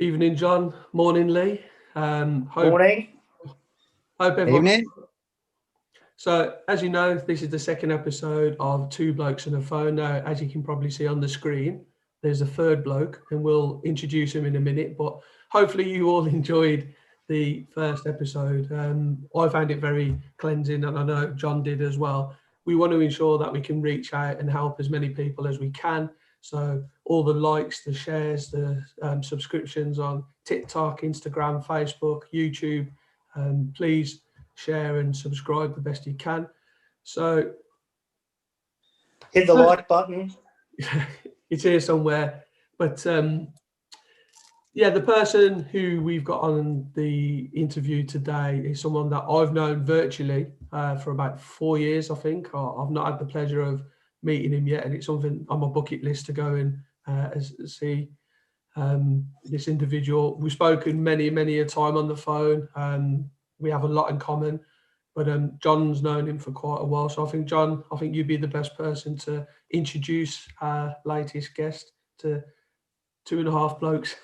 Evening, John. Morning, Lee. Hope Morning. everyone. Evening. So, as you know, this is the second episode of Two Blokes and a Phone. Now, as you can probably see on the screen, there's a third bloke, and we'll introduce him in a minute. But hopefully, you all enjoyed the first episode. I found it very cleansing, and I know John did as well. We want to ensure that we can reach out and help as many people as we can. So all the likes, the shares, the subscriptions on TikTok, Instagram, Facebook, YouTube, please share and subscribe the best you can. So hit the like button. It's here somewhere. But yeah, the person who we've got on the interview today is someone that I've known virtually for about 4 years, I think. I've not had the pleasure of meeting him yet, and it's something on my bucket list to go and see this individual. We've spoken many a time on the phone. We have a lot in common, but John's known him for quite a while. So I think, John, you'd be the best person to introduce our latest guest to Two and a Half Blokes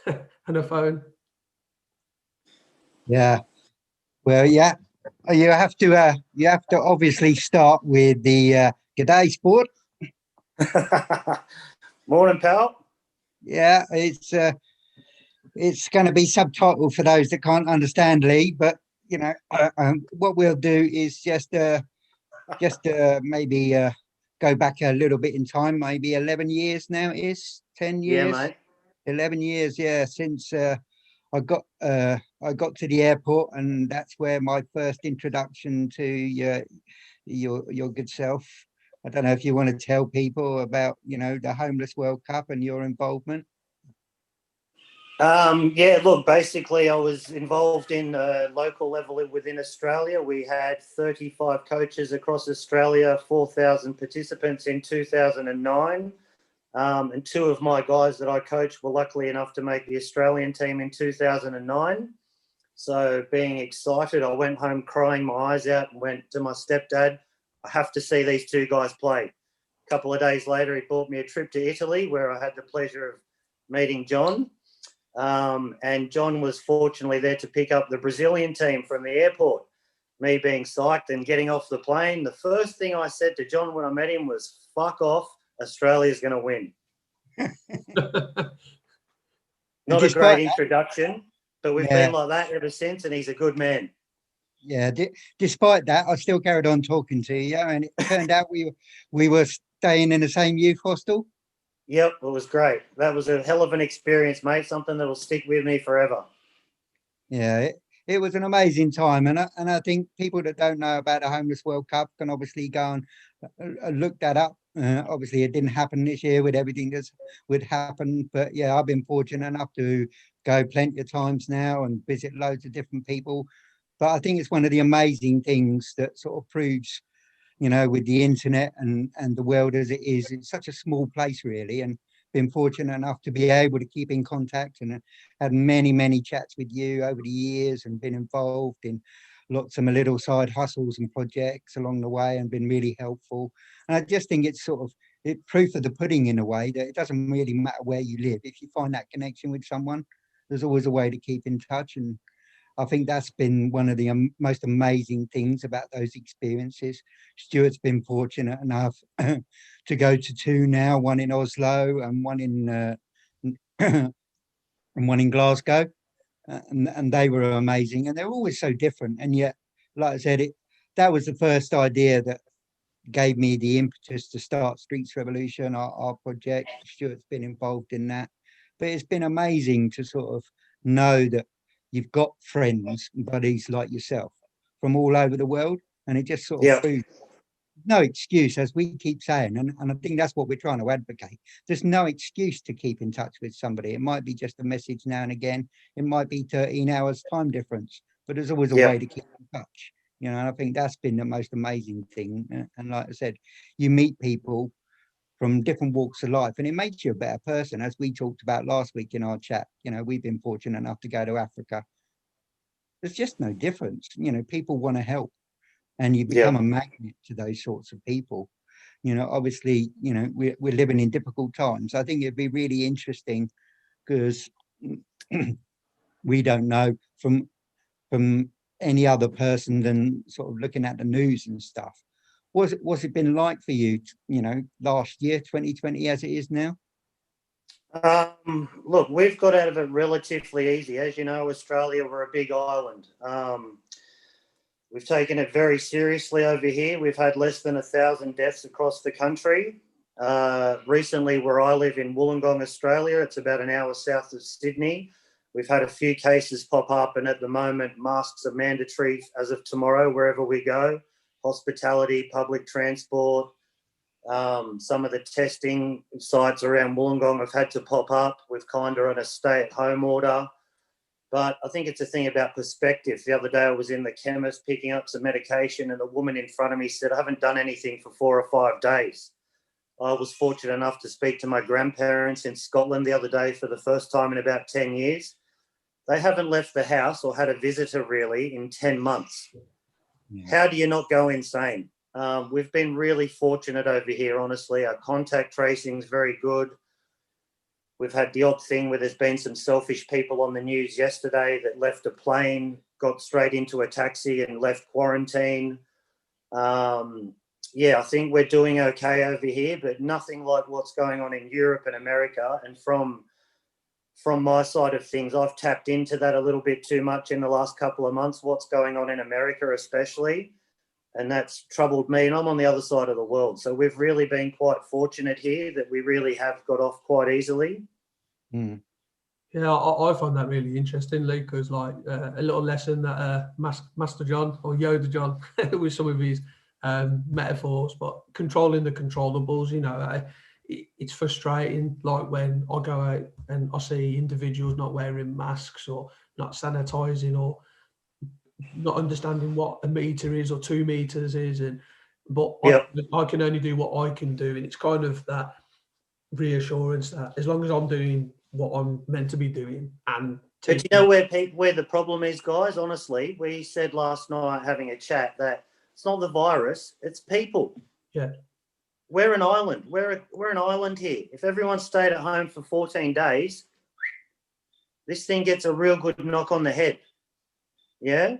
and a Phone. Yeah. Well, yeah. You have to obviously start with the g'day sport. Morning, pal. Yeah, it's going to be subtitled for those that can't understand Lee, but you know what we'll do is just maybe go back a little bit in time, maybe 11 years now. It is 10 years. Yeah, mate. 11 years, yeah, since I got to the airport, and that's where my first introduction to your good self. I don't know if you want to tell people about, the Homeless World Cup and your involvement. Yeah, look, basically I was involved in a local level within Australia. We had 35 coaches across Australia, 4,000 participants in 2009. And two of my guys that I coached were lucky enough to make the Australian team in 2009. So being excited, I went home crying my eyes out and went to my stepdad, I have to see these two guys play. A couple of days later, he bought me a trip to Italy where I had the pleasure of meeting John. And John was fortunately there to pick up the Brazilian team from the airport. Me being psyched and getting off the plane, the first thing I said to John when I met him was, "Fuck off, Australia's going to win." Not a great introduction, but we've been like that ever since, and he's a good man. Yeah, despite that, I still carried on talking to you, and it turned out we were staying in the same youth hostel. Yep, it was great. That was a hell of an experience, mate, something that will stick with me forever. Yeah, it was an amazing time, and I think people that don't know about the Homeless World Cup can obviously go and look that up. Obviously, it didn't happen this year with everything that's would happen, but yeah, I've been fortunate enough to go plenty of times now and visit loads of different people. But I think it's one of the amazing things that sort of proves, with the internet and the world as it is, it's such a small place really, and been fortunate enough to be able to keep in contact and had many chats with you over the years and been involved in lots of my little side hustles and projects along the way and been really helpful. And I just think it's sort of proof of the pudding in a way that it doesn't really matter where you live. If you find that connection with someone, there's always a way to keep in touch. And I think that's been one of the most amazing things about those experiences. Stuart's been fortunate enough to go to two now, one in Oslo and one in and one in Glasgow, and they were amazing. And they're always so different. And yet, like I said, that was the first idea that gave me the impetus to start Streets Revolution, our project. Stuart's been involved in that. But it's been amazing to sort of know that you've got friends and buddies like yourself from all over the world. And it just sort of proves no excuse, as we keep saying. And I think that's what we're trying to advocate. There's no excuse to keep in touch with somebody. It might be just a message now and again. It might be 13 hours time difference, but there's always a way to keep in touch. And I think that's been the most amazing thing. And like I said, you meet people from different walks of life, and it makes you a better person. As we talked about last week in our chat, we've been fortunate enough to go to Africa. There's just no difference. People want to help, and you become a magnet to those sorts of people. Obviously, we're living in difficult times. I think it'd be really interesting because we don't know from any other person than sort of looking at the news and stuff. What's it been like for you, you know, last year, 2020, as it is now? Look, we've got out of it relatively easy. As you know, Australia, we're a big island. We've taken it very seriously over here. We've had less than 1,000 deaths across the country. Recently, where I live in Wollongong, Australia, it's about an hour south of Sydney. We've had a few cases pop up, and at the moment, masks are mandatory as of tomorrow, wherever we go. Hospitality, public transport. Some of the testing sites around Wollongong have had to pop up. We've kind of on a stay-at-home order. But I think it's a thing about perspective. The other day I was in the chemist picking up some medication, and the woman in front of me said, I haven't done anything for 4 or 5 days. I was fortunate enough to speak to my grandparents in Scotland the other day for the first time in about 10 years. They haven't left the house or had a visitor really in 10 months. Yeah. How do you not go insane? We've been really fortunate over here, honestly. Our contact tracing is very good. We've had the odd thing where there's been some selfish people on the news yesterday that left a plane, got straight into a taxi and left quarantine. Yeah, I think we're doing okay over here, but nothing like what's going on in Europe and America. And from my side of things, I've tapped into that a little bit too much in the last couple of months, what's going on in America especially. And that's troubled me. And I'm on the other side of the world. So we've really been quite fortunate here that we really have got off quite easily. Mm. Yeah, I find that really interesting, Lee, because like a little lesson that Master John or Yoda John with some of his metaphors, but controlling the controllables, you know, it's frustrating. Like when I go out and I see individuals not wearing masks or not sanitizing or not understanding what a meter is or 2 meters is, but yep. I can only do what I can do, and it's kind of that reassurance that as long as I'm doing what I'm meant to be doing, and but you know where the problem is, guys. Honestly, we said last night having a chat that it's not the virus, it's people. Yeah, we're an island. We're an island here. If everyone stayed at home for 14 days, this thing gets a real good knock on the head. Yeah.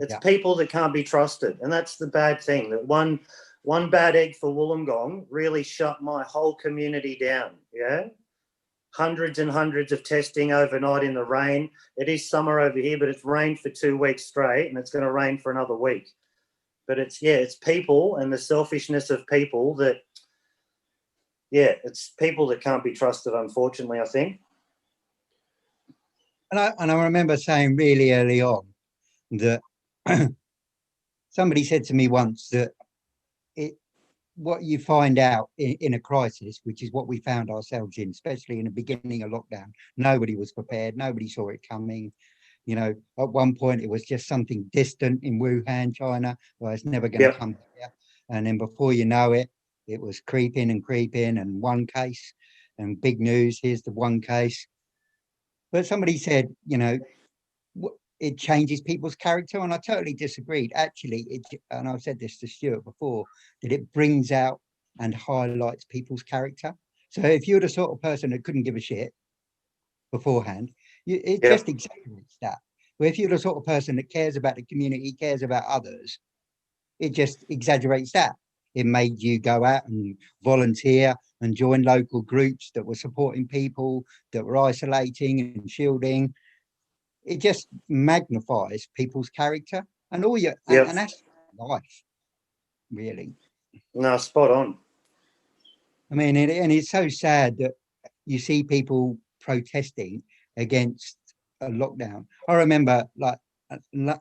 It's people that can't be trusted. And that's the bad thing, that one bad egg for Wollongong really shut my whole community down. Yeah. Hundreds and hundreds of testing overnight in the rain. It is summer over here, but it's rained for 2 weeks straight, and it's going to rain for another week. But it's people and the selfishness of people that, it's people that can't be trusted, unfortunately, I think. And I remember saying really early on that somebody said to me once that what you find out in a crisis, which is what we found ourselves in, especially in the beginning of lockdown, nobody was prepared, nobody saw it coming. You know, at one point it was just something distant in Wuhan, China, well, it's never going to come here. And then before you know it, it was creeping and one case, and big news, here's the one case. But somebody said, you know, it changes people's character, and I totally disagreed. Actually, and I've said this to Stuart before, that it brings out and highlights people's character. So if you're the sort of person that couldn't give a shit beforehand, it just exaggerates that. But if you're the sort of person that cares about the community, cares about others, it just exaggerates that. It made you go out and volunteer and join local groups that were supporting people, that were isolating and shielding. It just magnifies people's character and all your and that's life, really. No, spot on. I mean, and it's so sad that you see people protesting against a lockdown. I remember, like,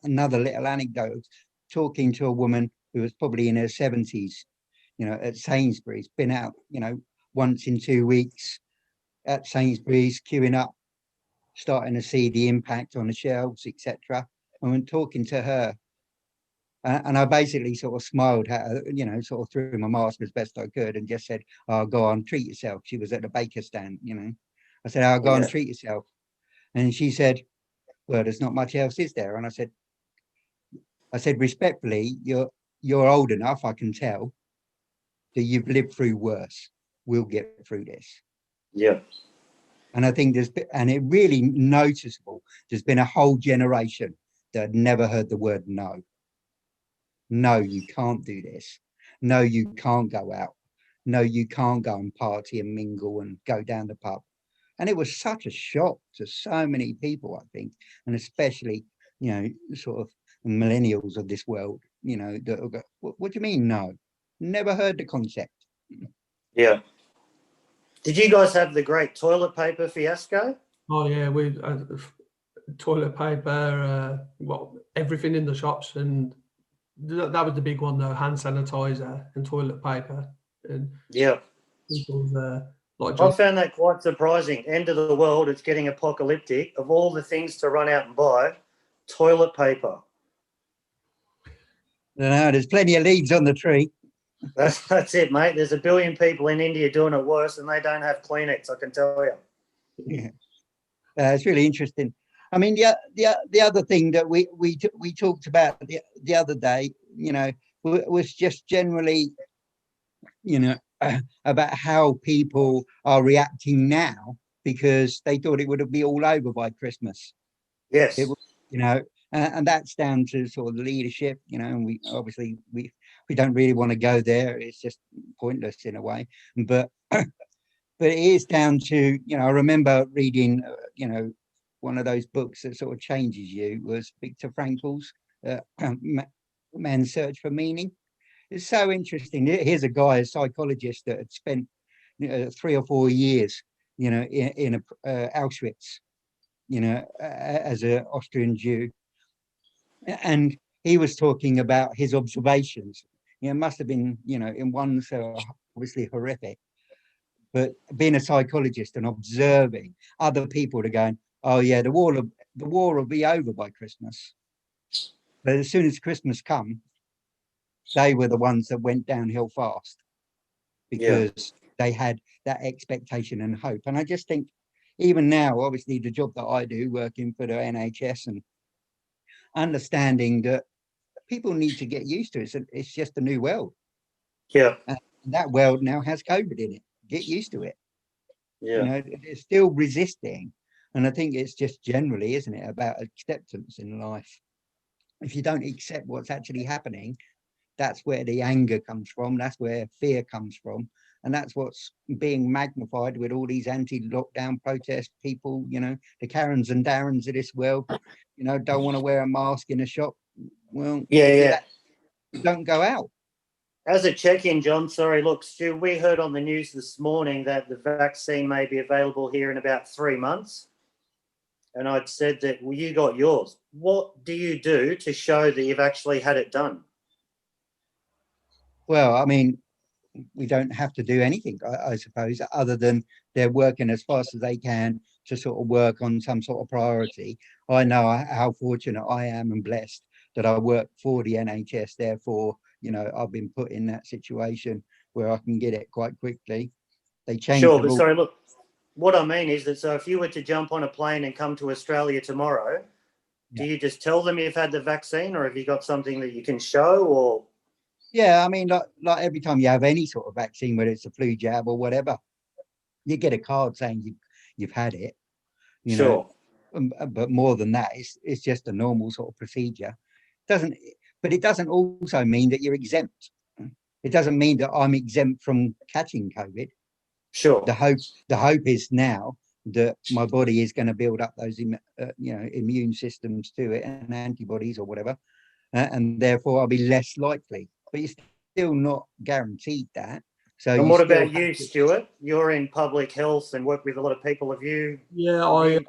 another little anecdote, talking to a woman who was probably in her 70s, you know, at Sainsbury's, been out, you know, once in 2 weeks at Sainsbury's, queuing up, starting to see the impact on the shelves, etc. And when talking to her, and I basically sort of smiled at her, you know, sort of through my mask as best I could, and just said, "Oh, go on, treat yourself." She was at the baker stand, you know. I said, "Oh, go on, treat yourself." And she said, "Well, there's not much else, is there?" And I said, respectfully, you're old enough, I can tell, that you've lived through worse. We'll get through this. Yeah. And I think and it really noticeable, there's been a whole generation that had never heard the word no. No, you can't do this. No, you can't go out. No, you can't go and party and mingle and go down the pub. And it was such a shock to so many people, I think, and especially, sort of millennials of this world, that will go, what do you mean, no? Never heard the concept. Yeah. Did you guys have the great toilet paper fiasco? Oh yeah, we toilet paper, everything in the shops, and that was the big one though. Hand sanitizer and toilet paper, and yeah, people's like. I found that quite surprising. End of the world, it's getting apocalyptic. Of all the things to run out and buy, toilet paper. No, there's plenty of leaves on the tree. That's it, mate. There's a billion people in India doing it worse, and they don't have Kleenex, I can tell you. Yeah, it's really interesting. I mean, the other thing that we talked about the other day, was just generally, about how people are reacting now because they thought it would be all over by Christmas. Yes. It, and that's down to sort of the leadership, and we obviously we don't really want to go there. It's just pointless in a way, but it is down to, I remember reading, one of those books that sort of changes you was Viktor Frankl's Man's Search for Meaning. It's so interesting. Here's a guy, a psychologist that had spent 3 or 4 years, in Auschwitz, as an Austrian Jew. And he was talking about his observations. It must have been, in one so obviously horrific, but being a psychologist and observing other people to going, oh yeah, the war will be over by Christmas. But as soon as Christmas come, they were the ones that went downhill fast because they had that expectation and hope. And I just think even now, obviously the job that I do, working for the NHS and understanding that people need to get used to it. It's just a new world. Yeah. And that world now has COVID in it. Get used to it. Yeah. It's still resisting. And I think it's just generally, isn't it, about acceptance in life. If you don't accept what's actually happening, that's where the anger comes from. That's where fear comes from. And that's what's being magnified with all these anti-lockdown protest people, the Karens and Darrens of this world, don't want to wear a mask in a shop. Well, don't go out. As a check-in, John, sorry, look, Stu, we heard on the news this morning that the vaccine may be available here in about 3 months. And I'd said that, well, you got yours. What do you do to show that you've actually had it done? Well, I mean, we don't have to do anything, I suppose, other than they're working as fast as they can to sort of work on some sort of priority. I know how fortunate I am and blessed that I work for the NHS. Therefore, I've been put in that situation where I can get it quite quickly. They changed. Sure, but sorry, look, what I mean is that, so if you were to jump on a plane and come to Australia tomorrow, do you just tell them you've had the vaccine, or have you got something that you can show, or? Yeah, I mean, like every time you have any sort of vaccine, whether it's a flu jab or whatever, you get a card saying you've had it. Sure. But more than that, it's just a normal sort of procedure. But it doesn't also mean that you're exempt. It doesn't mean that I'm exempt from catching COVID. Sure. The hope is now that my body is going to build up those immune systems to it and antibodies or whatever, and therefore I'll be less likely. But you're still not guaranteed that. So. And what about you, Stuart? You're in public health and work with a lot of people. Have you? Yeah,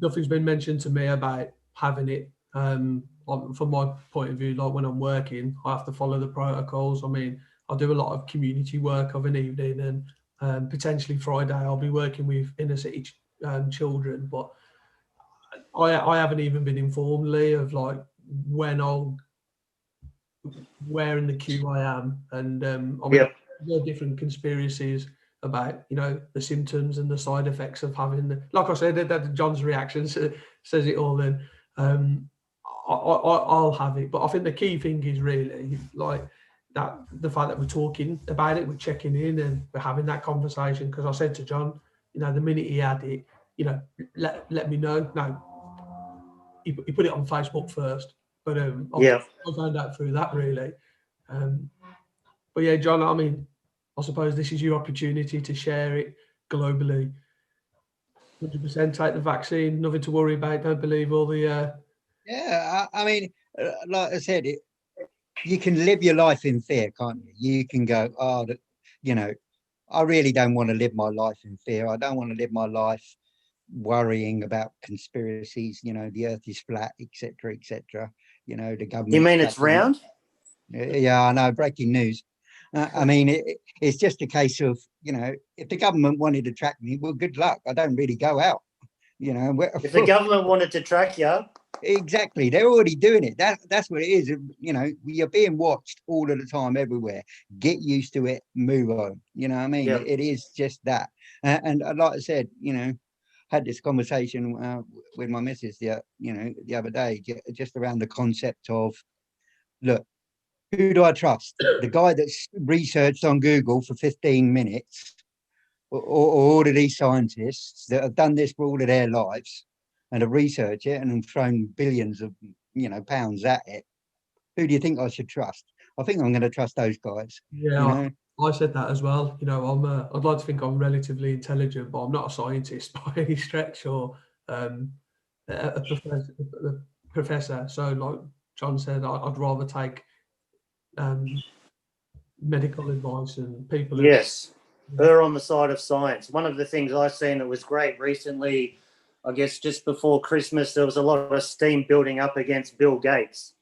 nothing's been mentioned to me about having it. From my point of view, like when I'm working, I have to follow the protocols. I mean, I do a lot of community work of an evening, and potentially Friday I'll be working with inner city children. But I haven't even been informed, Lee, of like where in the queue I am, and I mean, there are different conspiracies about the symptoms and the side effects of having the. Like I said, that John's reaction says it all. Then I'll have it, but I think the key thing is really like that the fact that we're talking about it, we're checking in, and we're having that conversation. Because I said to John, the minute he had it, you know, let me know. No, he put it on Facebook first, but I found out through that really. But yeah, John, I mean, I suppose this is your opportunity to share it globally. 100% take the vaccine, nothing to worry about. Don't believe all the. Yeah, I mean, like I said, you can live your life in fear, can't you? You can go, oh, you know, I really don't want to live my life in fear. I don't want to live my life worrying about conspiracies. You know, the Earth is flat, etc., etc. You know, the government. You mean it's round? Yeah, I know. Breaking news. I mean, it's just a case of, you know, if the government wanted to track me, well, good luck. I don't really go out. You know, if the government wanted to track you, exactly, they're already doing it. That's what it is. You know, you're being watched all of the time, everywhere. Get used to it. Move on. You know what I mean? Yep. It is just that. And like I said, you know, had this conversation with my missus the other day, just around the concept of, look, who do I trust? The guy that's researched on Google for 15 minutes, or all of these scientists that have done this for all of their lives and have researched it and have thrown billions of pounds at it? Who do you think I should trust? I think I'm going to trust those guys. Yeah, You know? I said that as well. You know, I'd like to think I'm relatively intelligent, but I'm not a scientist by any stretch, or a professor. So, like John said, I'd rather take medical advice and people. Yes, err on the side of science. One of the things I seen that was great recently, I guess just before Christmas, there was a lot of steam building up against Bill Gates,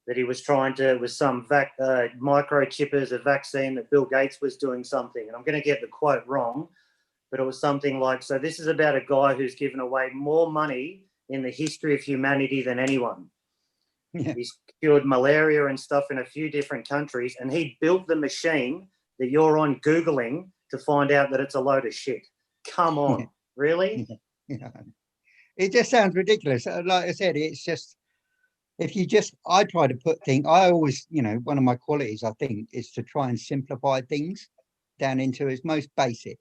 that he was trying to, with some microchippers, a vaccine that Bill Gates was doing something. And I'm going to get the quote wrong, but it was something like, so this is about a guy who's given away more money in the history of humanity than anyone. Yeah. He's cured malaria and stuff in a few different countries, and he built the machine that you're on Googling to find out that it's a load of shit. Come on, really? Yeah. It just sounds ridiculous. Like I said, it's just, I try to put things, I always, one of my qualities, I think, is to try and simplify things down into its most basic.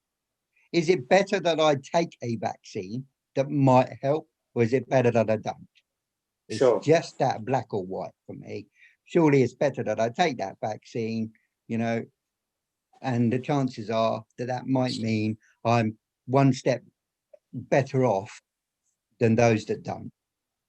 Is it better that I take a vaccine that might help, or is it better that I don't? It's Sure. just that black or white for me. Surely it's better that I take that vaccine, and the chances are that might mean I'm one step better off than those that don't.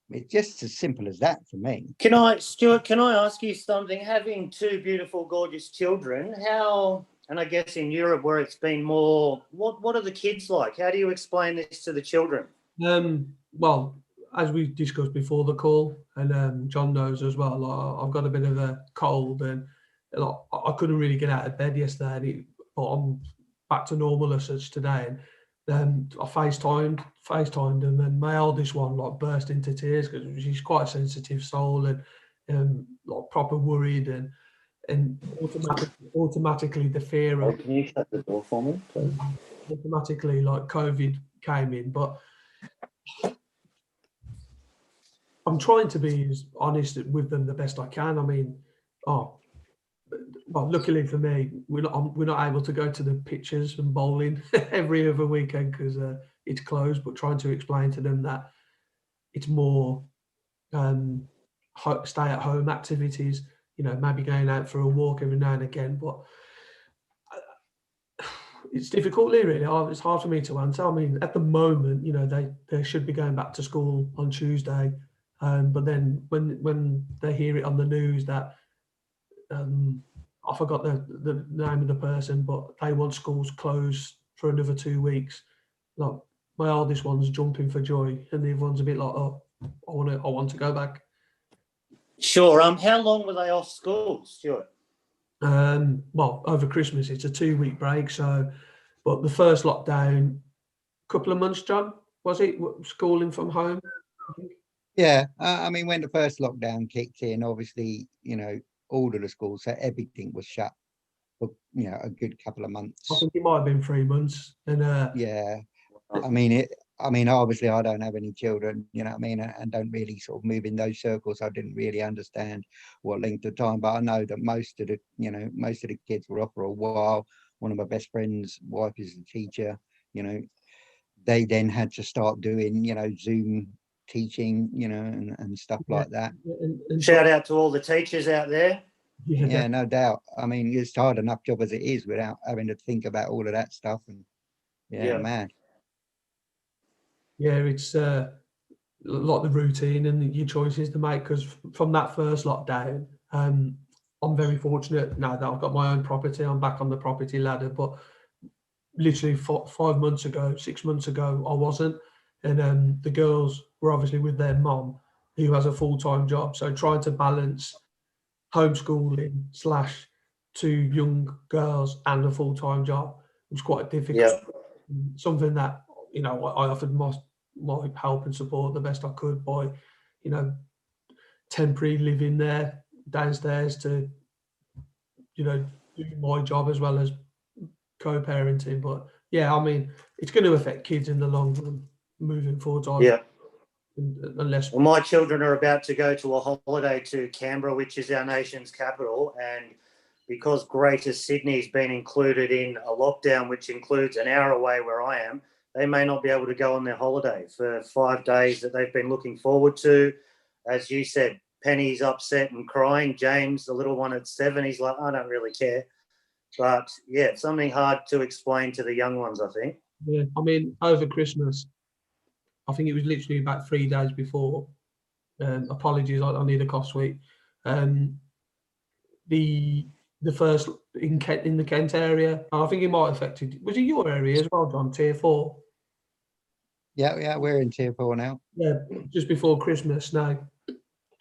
It's just as simple as that for me. Stuart, can I ask you something? Having two beautiful, gorgeous children, how, and I guess in Europe where it's been more, what are the kids like? How do you explain this to the children? Well, as we discussed before the call, and John knows as well, I've got a bit of a cold, and I couldn't really get out of bed yesterday, but I'm back to normal as such today. And I FaceTimed them, and my eldest one burst into tears because she's quite a sensitive soul, and proper worried, and automatically the fear of, can you shut the door for me, please? Automatically COVID came in, but I'm trying to be as honest with them the best I can. I mean, well, luckily for me, we're not able to go to the pitches and bowling every other weekend because it's closed. But trying to explain to them that it's more stay-at-home activities. Maybe going out for a walk every now and again. But it's difficult, really. It's hard for me to answer. I mean, at the moment, they should be going back to school on Tuesday. But then when they hear it on the news that I forgot the name of the person, but they want schools closed for another 2 weeks. Like my oldest one's jumping for joy, and the other one's a bit like, "Oh, I want to go back." Sure. How long were they off school, Stuart? Well, over Christmas, it's a 2-week break. So, but the first lockdown, couple of months, John, was it schooling from home? Yeah, I mean, when the first lockdown kicked in, obviously, all of the schools, so everything was shut for a good couple of months. I think it might have been 3 months. And yeah, I mean, obviously, I don't have any children, and don't really sort of move in those circles. I didn't really understand what length of time, but I know that most of the kids were off for a while. One of my best friend's wife is a teacher, they then had to start doing, Zoom teaching, and stuff like that. Shout out to all the teachers out there. Yeah, no doubt. I mean, it's hard enough job as it is without having to think about all of that stuff. And man. Yeah, it's a lot of the routine and your choices to make, because from that first lockdown, I'm very fortunate now that I've got my own property. I'm back on the property ladder, but literally 5 months ago, 6 months ago, I wasn't. And the girls were obviously with their mom, who has a full-time job. So trying to balance homeschooling / 2 young girls and a full-time job was quite difficult. Yeah. Something that, I offered my help and support the best I could by, temporary living there downstairs to, do my job as well as co-parenting. But yeah, I mean, it's going to affect kids in the long run moving forward. Yeah. Unless Well, my children are about to go to a holiday to Canberra, which is our nation's capital, and because Greater Sydney's been included in a lockdown, which includes an hour away where I am, they may not be able to go on their holiday for 5 days that they've been looking forward to. As you said, Penny's upset and crying. James, the little one at 7, he's like, I don't really care. But yeah, it's something hard to explain to the young ones, I think. Yeah, I mean, over Christmas, I think it was literally about 3 days before. Apologies, I need a cough sweet. The first in Kent, in the Kent area, I think it might have affected. Was it your area as well, John? Tier 4. Yeah, we're in tier 4 now. Yeah, just before Christmas. Now,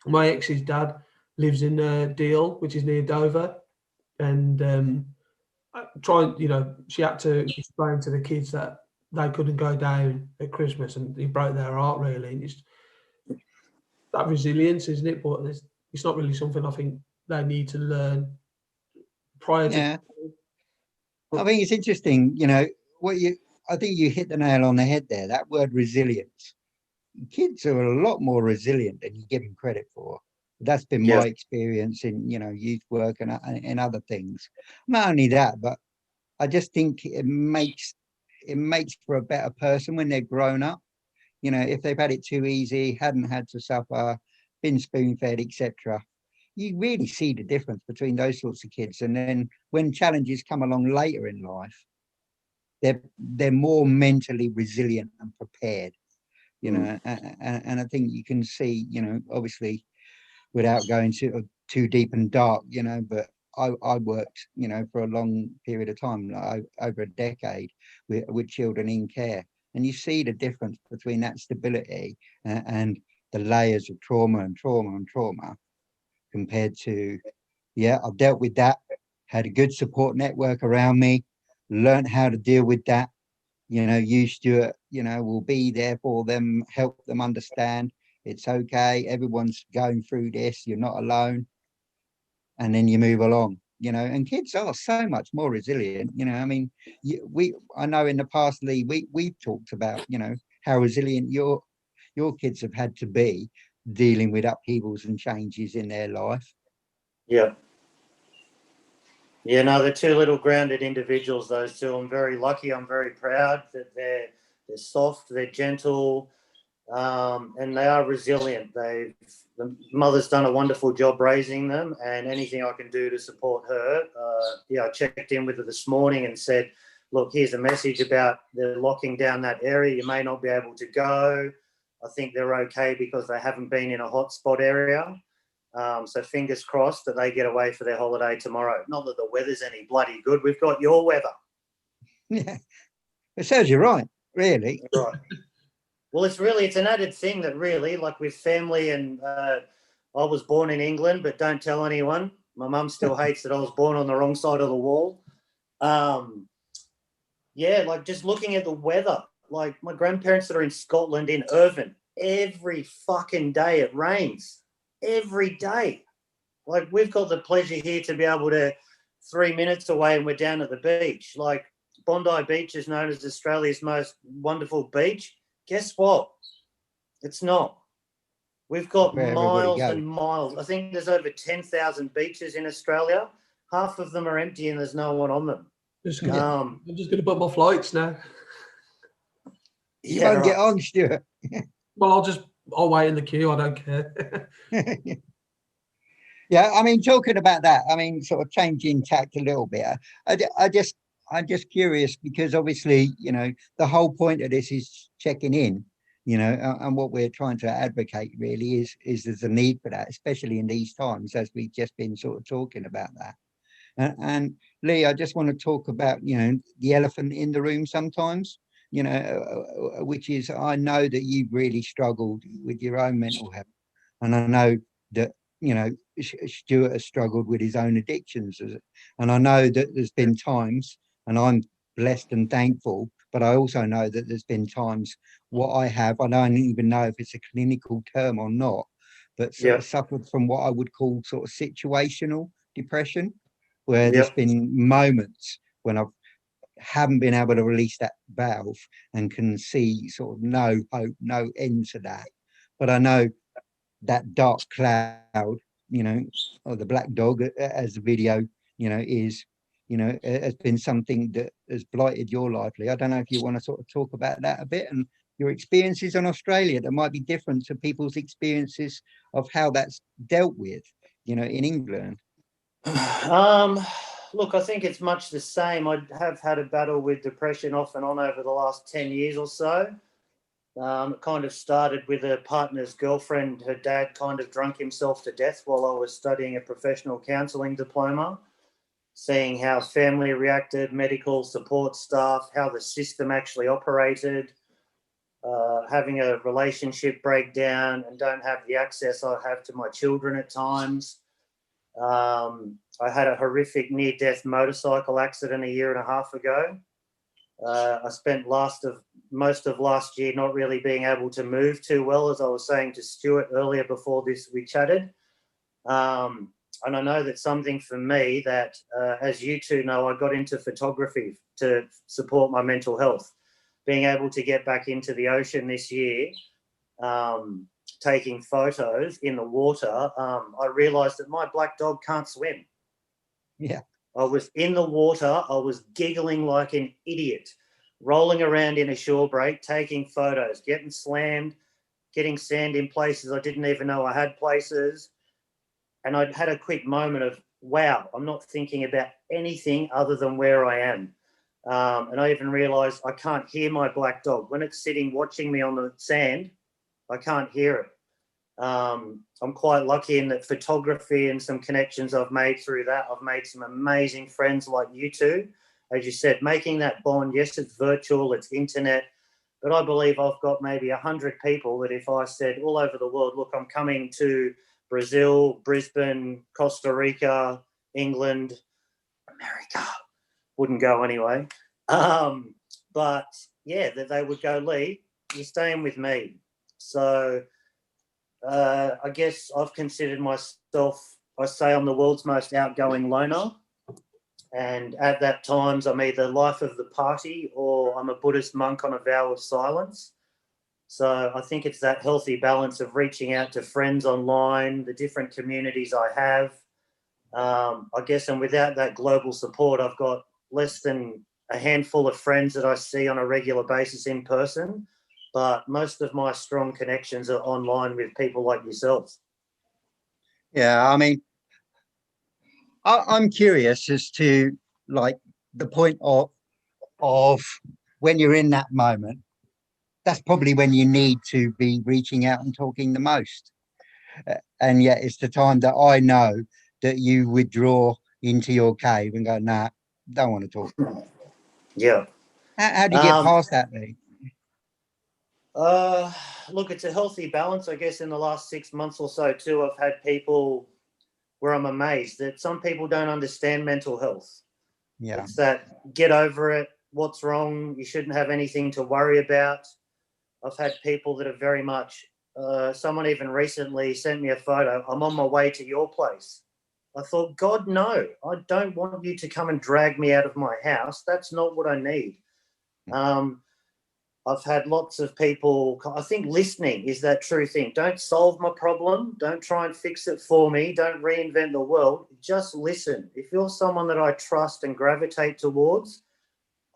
my ex's dad lives in Deal, which is near Dover, and she had to explain to the kids that they couldn't go down at Christmas, and he broke their heart really. And it's that resilience, isn't it? But it's not really something I think they need to learn prior to. Yeah. I think it's interesting, I think you hit the nail on the head there, that word resilience. Kids are a lot more resilient than you give them credit for. That's been my experience in, youth work and in other things. Not only that, but I just think it makes for a better person when they're grown up. If they've had it too easy, hadn't had to suffer, been spoon-fed, etc. You really see the difference between those sorts of kids. And then when challenges come along later in life, they're more mentally resilient and prepared. And I think you can see, obviously, without going too deep and dark, but I worked, for a long period of time, like over a decade, with children in care. And you see the difference between that stability and the layers of trauma and trauma and trauma compared to, I've dealt with that, had a good support network around me, learned how to deal with that. You, Stuart, will be there for them, help them understand it's okay. Everyone's going through this. You're not alone. And then you move along, and kids are so much more resilient. I mean, I know in the past, Lee, we've talked about, how resilient your kids have had to be dealing with upheavals and changes in their life. Yeah. Yeah, no, they're 2 little grounded individuals, those 2. I'm very lucky. I'm very proud that they're soft, they're gentle, and they are resilient. The mother's done a wonderful job raising them, and anything I can do to support her. I checked in with her this morning and said, look, here's a message about they're locking down that area. You may not be able to go. I think they're okay because they haven't been in a hotspot area. So fingers crossed that they get away for their holiday tomorrow. Not that the weather's any bloody good. We've got your weather. Yeah, it serves you right, really. Right. Well, it's an added thing that really, like with family, and I was born in England, but don't tell anyone. My mum still hates that I was born on the wrong side of the wall. Like just looking at the weather, like my grandparents that are in Scotland, in Irvine, every fucking day it rains. Every day. Like we've got the pleasure here to be able to 3 minutes away and we're down at the beach. Like Bondi Beach is known as Australia's most wonderful beach. Guess what? It's not. We've got miles and miles. I think there's over 10,000 beaches in Australia. Half of them are empty and there's no one on them. I'm just going to book my flights now. You Yeah, won't get right. on, Stuart. Well, I'll wait in the queue. I don't care. Yeah, I mean, talking about that, I mean, sort of changing tact a little bit. I'm just curious because obviously, you know, the whole point of this is checking in, you know, and what we're trying to advocate really is there's a need for that, especially in these times, as we've just been sort of talking about that. And Lee, I just want to talk about, you know, the elephant in the room sometimes, you know, which is I know that you've really struggled with your own mental health. And I know that, you know, Stuart has struggled with his own addictions. And I know that there's been times, and I'm blessed and thankful, but I also know that there's been times what I don't even know if it's a clinical term or not, but sort of Yep. suffered from what I would call sort of situational depression, where there's Yep. been moments when I haven't been able to release that valve and can see sort of no hope, no end to that. But I know that dark cloud, you know, or the black dog, as the video, you know, is, you know, has been something that has blighted your life, Lee. I don't know if you want to sort of talk about that a bit and your experiences in Australia that might be different to people's experiences of how that's dealt with, you know, in England. Um, Look, I think it's much the same. I have had a battle with depression off and on over the last 10 years or so. It kind of started with a partner's girlfriend. Her dad kind of drunk himself to death while I was studying a professional counselling diploma, seeing how family reacted, medical support staff, how the system actually operated, having a relationship breakdown and don't have the access I have to my children at times. I had a horrific near-death motorcycle accident a year and a half ago. I spent most of last year not really being able to move too well, as I was saying to Stuart earlier before this we chatted. And I know that's something for me that, as you two know, I got into photography to support my mental health. Being able to get back into the ocean this year, taking photos in the water, I realised that my black dog can't swim. Yeah. I was in the water. I was giggling like an idiot, rolling around in a shore break, taking photos, getting slammed, getting sand in places I didn't even know I had places. And I'd had a quick moment of, wow, I'm not thinking about anything other than where I am. And I even realised I can't hear my black dog. When it's sitting watching me on the sand, I can't hear it. I'm quite lucky in that photography and some connections I've made through that. I've made some amazing friends like you two. As you said, making that bond, yes, it's virtual, it's internet, but I believe I've got maybe 100 people that if I said all over the world, look, I'm coming to Brazil, Brisbane, Costa Rica, England, America, wouldn't go anyway. But yeah, that they would go, Lee, you're staying with me. So I guess I've considered myself, I say I'm the world's most outgoing loner. And at that times, I'm either life of the party or I'm a Buddhist monk on a vow of silence. So I think it's that healthy balance of reaching out to friends online, the different communities I have. I guess, and without that global support, I've got less than a handful of friends that I see on a regular basis in person. But most of my strong connections are online with people like yourselves. Yeah, I mean, I'm curious as to like the point of when you're in that moment. That's probably when you need to be reaching out and talking the most. And yet, it's the time that I know that you withdraw into your cave and go, "Nah, don't want to talk." Yeah. How do you get Um, past that, Lee? uh, Look, it's a healthy balance. I guess in the last 6 months or so, too, I've had people where I'm amazed that some people don't understand mental health. Yeah, It's that get over it. What's wrong? You shouldn't have anything to worry about. I've had people that are very much, someone even recently sent me a photo. I'm on my way to your place. I thought, God, no, I don't want you to come and drag me out of my house. That's not what I need. Um, I've had lots of people, I think listening is that true thing. Don't solve my problem. Don't try and fix it for me. Don't reinvent the world. Just listen. If you're someone that I trust and gravitate towards,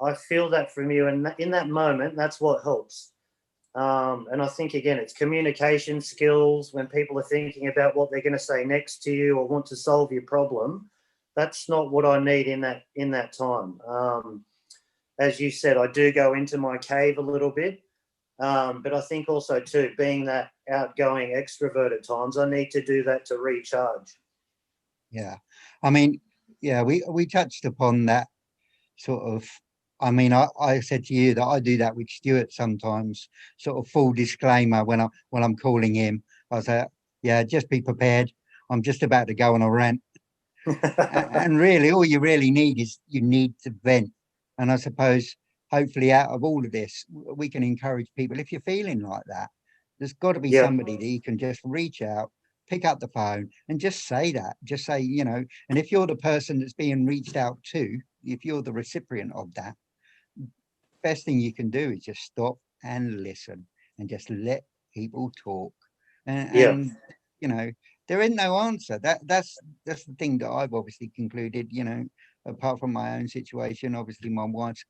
I feel that from you. And in that moment, that's what helps. And I think, again, it's communication skills. When people are thinking about what they're going to say next to you or want to solve your problem, that's not what I need in that time. As you said, I do go into my cave a little bit. But I think also, too, being that outgoing extrovert at times, I need to do that to recharge. Yeah. I mean, yeah, we touched upon that sort of. I mean, I said to you that I do that with Stuart sometimes, sort of full disclaimer when I'm calling him. I say, yeah, just be prepared. I'm just about to go on a rant. And really, all you really need is you need to vent. And I suppose, hopefully, out of all of this, we can encourage people. If you're feeling like that, there's got to be Yeah. somebody that you can just reach out, pick up the phone, and just say that. Just say, you know, and if you're the person that's being reached out to, if you're the recipient of that, best thing you can do is just stop and listen and just let people talk. And you know, there is no answer. That's the thing that I've obviously concluded. You know, apart from my own situation, obviously my wife's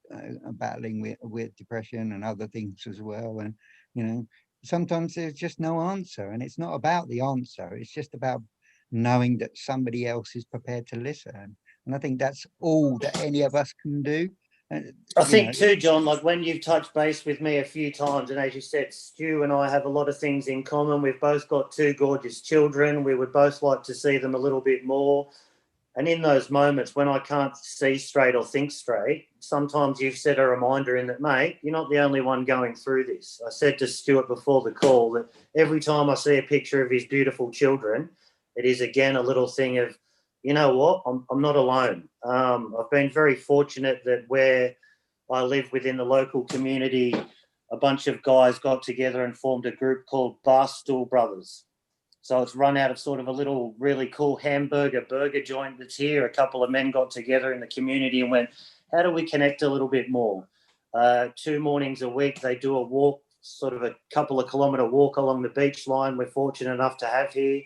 battling with depression and other things as well. And you know, sometimes there's just no answer, and it's not about the answer. It's just about knowing that somebody else is prepared to listen. And I think that's all that any of us can do. I think too, John, like when you've touched base with me a few times, and as you said, Stu and I have a lot of things in common. We've both got two gorgeous children. We would both like to see them a little bit more. And in those moments when I can't see straight or think straight, sometimes you've set a reminder in that, mate, you're not the only one going through this. I said to Stuart before the call that every time I see a picture of his beautiful children, it is again a little thing of, you know what, I'm not alone. I've been very fortunate that where I live within the local community, a bunch of guys got together and formed a group called Barstool Brothers. So it's run out of sort of a little really cool burger joint that's here. A couple of men got together in the community and went, how do we connect a little bit more? 2 mornings a week, they do a walk, sort of a couple of kilometre walk along the beach line we're fortunate enough to have here.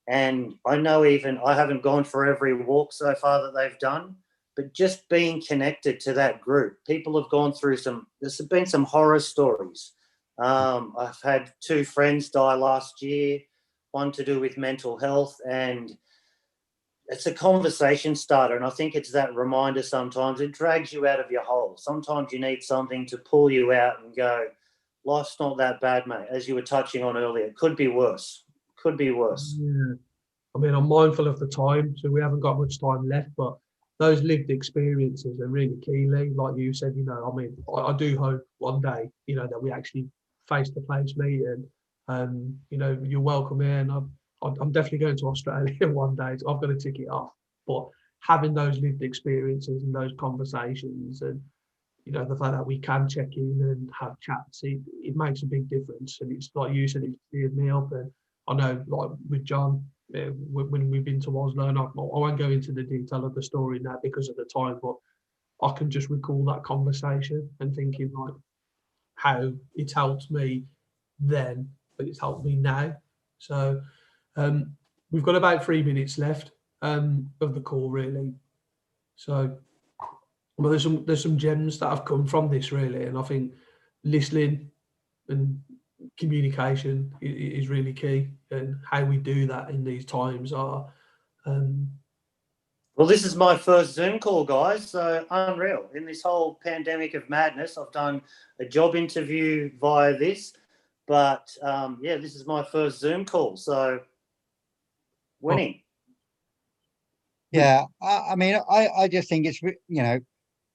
And I know I haven't gone for every walk so far that they've done, but just being connected to that group, people have gone through there's been some horror stories. I've had 2 friends die last year, one to do with mental health, and it's a conversation starter. And I think it's that reminder sometimes. It drags you out of your hole. Sometimes you need something to pull you out and go, life's not that bad, mate. As you were touching on earlier, it could be worse. Could be worse. Yeah. I mean, I'm mindful of the time, so we haven't got much time left, but those lived experiences are really key, Lee. Like you said, you know, I mean, I do hope one day, you know, that we actually face-to-face meet and, you know, you're welcome here. And I'm definitely going to Australia one day. So I've got to tick it off. But having those lived experiences and those conversations and, you know, the fact that we can check in and have chats, it makes a big difference. And it's like you said, it cheered me up. And I know, like with John, when we've been to Oslo, and I won't go into the detail of the story now because of the time, but I can just recall that conversation and thinking like how it's helped me then, but it's helped me now. So we've got about 3 minutes left of the call, really. So, well, there's some gems that have come from this, really, and I think listening and communication is really key, and how we do that in these times are. Well, this is my first Zoom call, guys, so unreal. In this whole pandemic of madness, I've done a job interview via this, but yeah, this is my first Zoom call, so winning. Yeah, I mean, I just think it's, you know,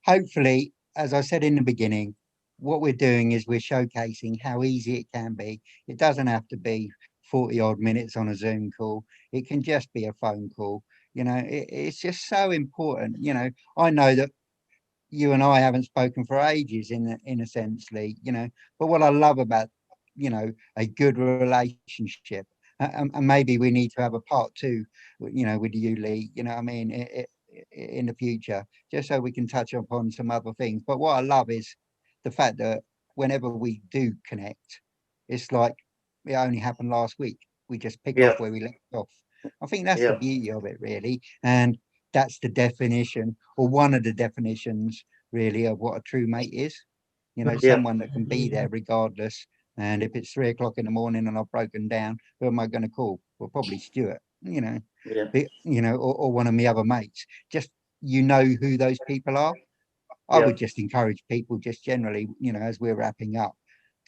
hopefully, as I said in the beginning, what we're doing is we're showcasing how easy it can be. It doesn't have to be 40 odd minutes on a Zoom call. It can just be a phone call. You know, it's just so important. You know, I know that you and I haven't spoken for ages in a sense, Lee, you know, but what I love about, you know, a good relationship, and maybe we need to have a part 2, you know, with you, Lee, you know what I mean, in the future, just so we can touch upon some other things. But what I love is the fact that whenever we do connect, it's like it only happened last week. We just pick Yeah. up where we left off. I think that's Yeah. the beauty of it, really. And that's the definition, or one of the definitions, really, of what a true mate is. You know, Yeah. someone that can be there regardless, And if it's 3 o'clock in the morning and I've broken down, who am I going to call? Well, probably Stuart, Yeah. or one of my other mates. Just, who those people are. I Yeah. would just encourage people just generally, as we're wrapping up,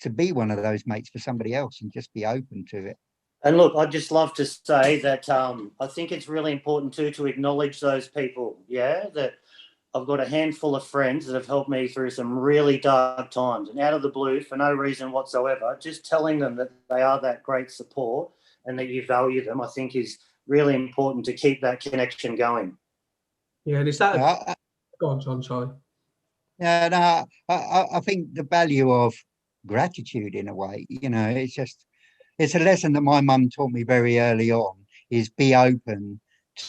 to be one of those mates for somebody else and just be open to it. And look, I'd just love to say that I think it's really important too to acknowledge those people. Yeah, that I've got a handful of friends that have helped me through some really dark times, and out of the blue, for no reason whatsoever, just telling them that they are that great support and that you value them, I think is really important to keep that connection going. Yeah, and is that Yeah, go on, John, sorry. Yeah, no, I think the value of gratitude in a way, it's a lesson that my mum taught me very early on, is be open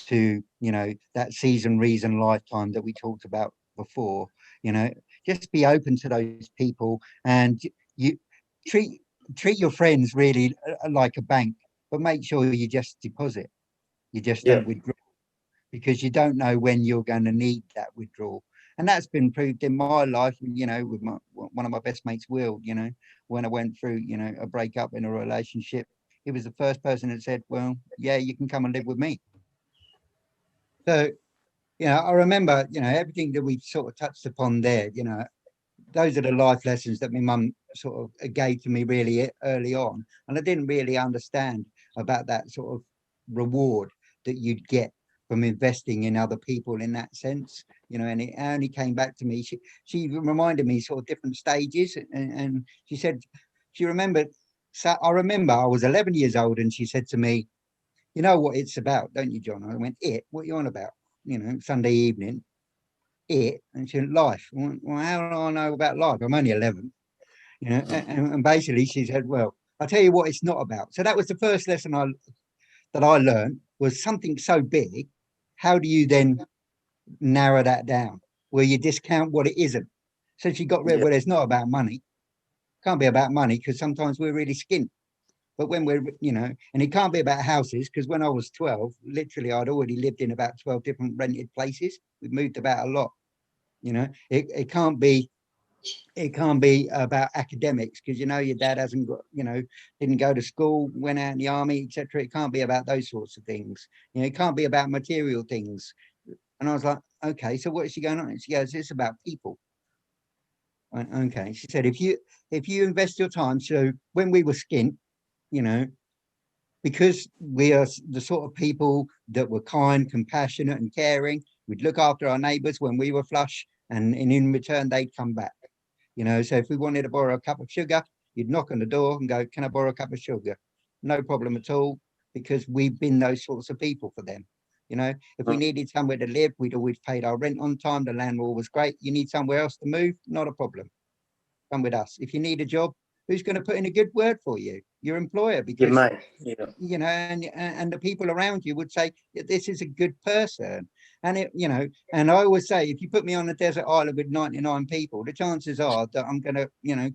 to, that season, reason, lifetime that we talked about before, just be open to those people, and you treat your friends really like a bank, but make sure you just deposit, you just Yeah. don't withdraw, because you don't know when you're going to need that withdrawal. And that's been proved in my life, with one of my best mates, Will, when I went through, a breakup in a relationship, he was the first person that said, well, yeah, you can come and live with me. So, I remember, everything that we've sort of touched upon there, those are the life lessons that my mum sort of gave to me really early on. And I didn't really understand about that sort of reward that you'd get from investing in other people in that sense, and it only came back to me. She reminded me sort of different stages, and she said, she remembered, so I remember I was 11 years old and she said to me, you know what it's about, don't you, John? I went, what are you on about? Sunday evening, and she went, life. Well, how do I know about life? I'm only 11, and basically she said, well, I'll tell you what it's not about. So that was the first lesson that I learned, was something so big, how do you then narrow that down, where you discount what it isn't? So she got rid of, well, it's not about money. Can't be about money, because sometimes we're really skint. But when we're, and it can't be about houses, because when I was 12, literally I'd already lived in about 12 different rented places. We've moved about a lot. It can't be about academics, because your dad hasn't got, didn't go to school, went out in the army, etc. It can't be about those sorts of things. It can't be about material things. And I was like, okay, so what is she going on? And she goes, it's about people. I went, okay. She said, if you invest your time, so when we were skint, because we are the sort of people that were kind, compassionate and caring, we'd look after our neighbours when we were flush, and in return they'd come back. So if we wanted to borrow a cup of sugar, you'd knock on the door and go, can I borrow a cup of sugar? No problem at all, because we've been those sorts of people for them. If we needed somewhere to live, we'd always paid our rent on time. The landlord was great. You need somewhere else to move? Not a problem. Come with us. If you need a job, who's going to put in a good word for you? Your employer, because Your mate. Yeah. And the people around you would say, this is a good person. And and I always say, if you put me on a desert island with 99 people, the chances are that I'm going to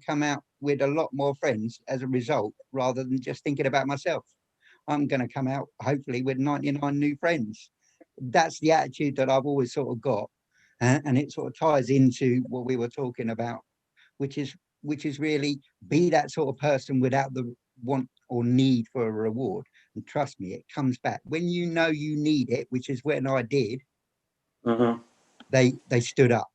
come out with a lot more friends as a result, rather than just thinking about myself. I'm going to come out hopefully with 99 new friends. That's the attitude that I've always sort of got, and it sort of ties into what we were talking about, which is really, be that sort of person without the want or need for a reward. And trust me, it comes back when you need it, which is when I did. Mm-hmm. They stood up.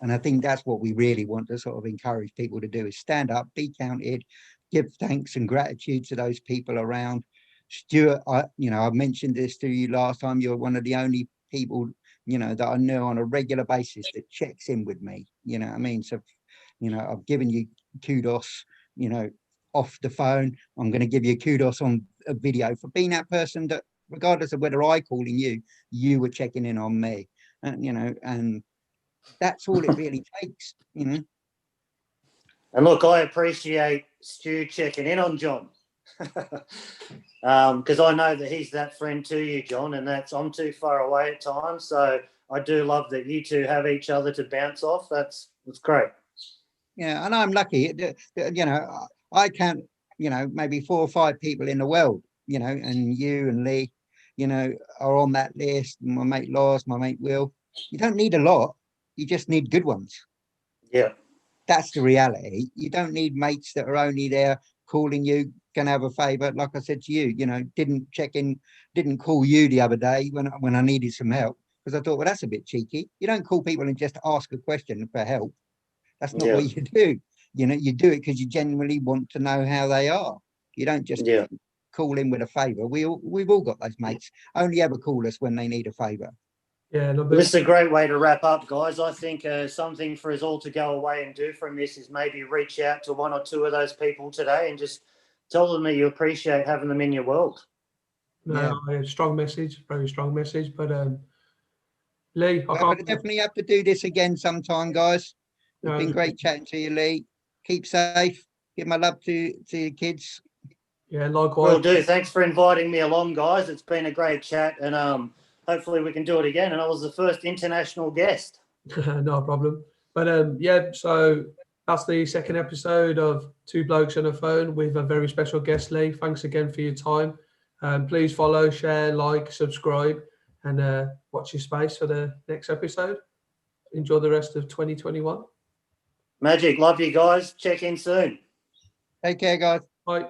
And I think that's what we really want to sort of encourage people to do, is stand up, be counted, give thanks and gratitude to those people around. Stuart, I mentioned this to you last time. You're one of the only people, that I know on a regular basis that checks in with me. You know what I mean? So, I've given you kudos, off the phone. I'm going to give you kudos on a video for being that person that, regardless of whether I calling you, you were checking in on me. And, and that's all it really takes. And look, I appreciate Stu checking in on John, because I know that he's that friend to you, John, and I'm too far away at times. So I do love that you two have each other to bounce off. That's great. Yeah, and I'm lucky. I count, maybe 4 or 5 people in the world, and you and Lee, are on that list. My mate Lars, my mate Will. You don't need a lot. You just need good ones. Yeah. that's the reality. You don't need mates that are only there calling you, can I have a favour. Like I said to you, you know, didn't check in, didn't call you the other day when I needed some help, because I thought, well, that's a bit cheeky. You don't call people and just ask a question for help. That's not what you do. You know, you do it because you genuinely want to know how they are. You don't just call in with a favour. We've all got those mates. Only ever call us when they need a favour. Yeah, no, This is a great way to wrap up, guys. I think something for us all to go away and do from this is maybe reach out to one or two of those people today and just tell them that you appreciate having them in your world. no, strong message, very strong message. But Lee, I We'll can't definitely have to do this again sometime, guys. It's no, been great chatting to you, Lee. Keep safe. Give my love to your kids. yeah, likewise. Will do. Thanks for inviting me along, guys. It's been a great chat, and hopefully we can do it again. And I was the first international guest. No problem. But yeah, so that's the second episode of Two Blokes on a Phone with a very special guest, Lee. Thanks again for your time. Please follow, share, like, subscribe, and watch your space for the next episode. Enjoy the rest of 2021. Magic. Love you guys. Check in soon. Take care, guys. Bye.